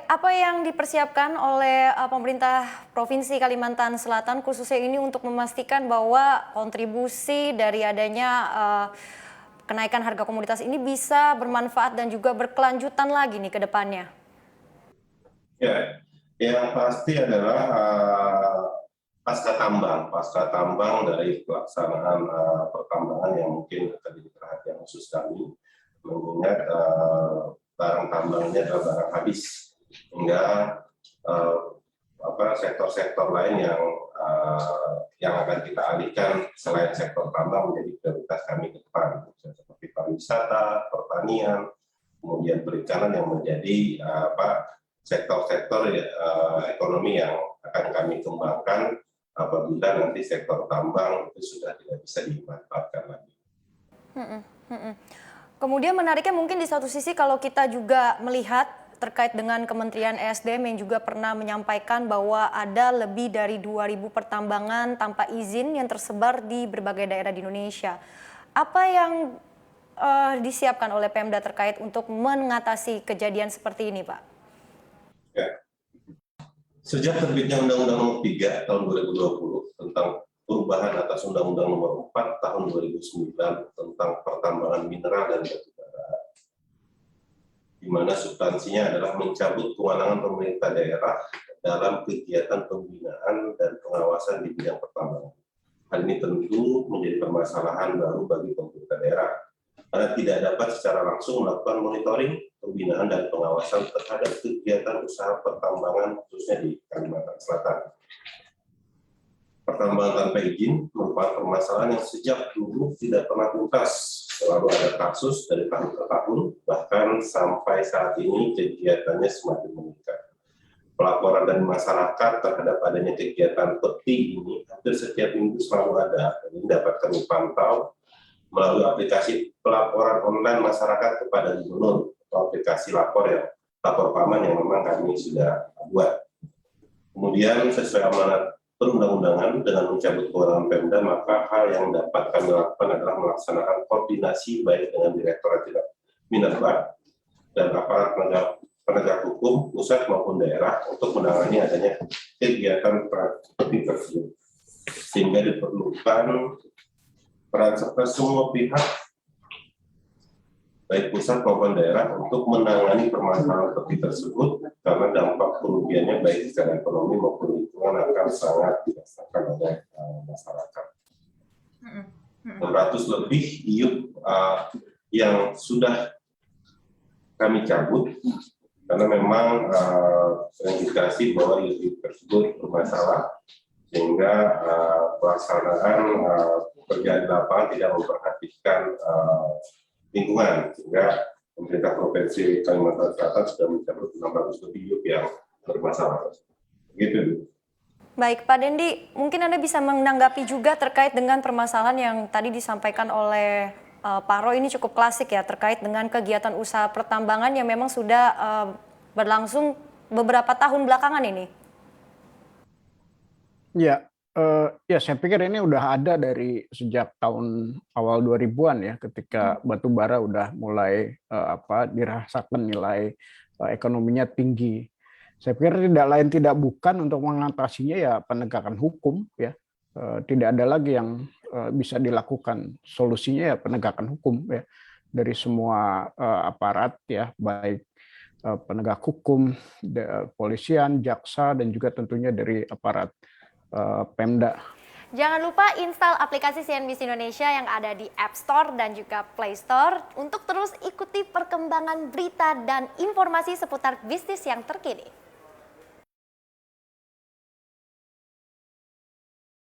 apa yang dipersiapkan oleh pemerintah Provinsi Kalimantan Selatan khususnya ini untuk memastikan bahwa kontribusi dari adanya kenaikan harga komoditas ini bisa bermanfaat dan juga berkelanjutan lagi nih ke depannya? Ya, yang pasti adalah pasca tambang dari pelaksanaan pertambangan yang mungkin menjadi perhatian khusus kami, mengingat barang tambangnya adalah barang habis, hingga sektor-sektor lain yang akan kita alihkan selain sektor tambang menjadi prioritas kami ke depan, seperti pariwisata, pertanian, kemudian perikanan yang menjadi sektor-sektor ekonomi yang akan kami kembangkan apabila nanti sektor tambang itu sudah tidak bisa dimanfaatkan lagi. Kemudian menariknya mungkin di satu sisi kalau kita juga melihat terkait dengan Kementerian ESDM yang juga pernah menyampaikan bahwa ada lebih dari 2.000 pertambangan tanpa izin yang tersebar di berbagai daerah di Indonesia. Apa yang disiapkan oleh Pemda terkait untuk mengatasi kejadian seperti ini, Pak? Ya. Sejak terbitnya Undang-Undang Nomor 3 Tahun 2020 tentang perubahan atas Undang-Undang Nomor 4 Tahun 2009 tentang pertambangan mineral dan batu bara, di mana substansinya adalah mencabut kewenangan pemerintah daerah dalam kegiatan pembinaan dan pengawasan di bidang pertambangan. Hal ini tentu menjadi permasalahan baru bagi pemerintah daerah, karena tidak dapat secara langsung melakukan monitoring, pembinaan, dan pengawasan terhadap kegiatan usaha pertambangan khususnya di Kalimantan Selatan. Pertambangan tanpa izin merupakan permasalahan yang sejak dulu tidak pernah tuntas. Selalu ada kasus dari tahun ke tahun, bahkan sampai saat ini kegiatannya semakin meningkat. Pelaporan dari masyarakat terhadap adanya kegiatan peti ini hampir setiap minggu selalu ada, dan ini dapat kami pantau melalui aplikasi pelaporan online masyarakat kepada Gubernur atau aplikasi lapor paman yang memang kami sudah buat. Kemudian sesuai amanat perundang-undangan dengan mencabut kewenangan Pemda, maka hal yang dapat kami lakukan adalah melaksanakan koordinasi baik dengan Direktorat Minerba dan aparat penegak hukum pusat maupun daerah untuk menangani adanya kegiatan seperti tersebut. Sehingga diperlukan peran serta semua pihak, baik pusat maupun daerah, untuk menangani permasalahan seperti tersebut, karena dampak kerugiannya baik secara ekonomi maupun lingkungan akan sangat dirasakan oleh masyarakat. 600 lebih IUP yang sudah kami cabut, karena memang terindikasi bahwa IUP tersebut bermasalah, sehingga pelaksanaan pekerjaan di lapangan tidak memperhatikan lingkungan, sehingga pemerintah Provinsi Kalimantan Selatan sudah mencabut 600 lebih IUP yang bermasalah. Begitu. Baik, Pak Dendi, mungkin Anda bisa menanggapi juga terkait dengan permasalahan yang tadi disampaikan oleh Pak Roy. Ini cukup klasik ya, terkait dengan kegiatan usaha pertambangan yang memang sudah berlangsung beberapa tahun belakangan ini. Ya, saya pikir ini udah ada dari sejak tahun awal 2000-an ya, ketika batu bara udah mulai dirasakan nilai ekonominya tinggi. Saya pikir tidak lain tidak bukan untuk mengatasinya ya penegakan hukum ya. Tidak ada lagi yang bisa dilakukan. Solusinya ya penegakan hukum ya dari semua aparat ya, baik penegak hukum, polisian, jaksa, dan juga tentunya dari aparat Pemda. Jangan lupa install aplikasi CNBC Indonesia yang ada di App Store dan juga Play Store untuk terus ikuti perkembangan berita dan informasi seputar bisnis yang terkini.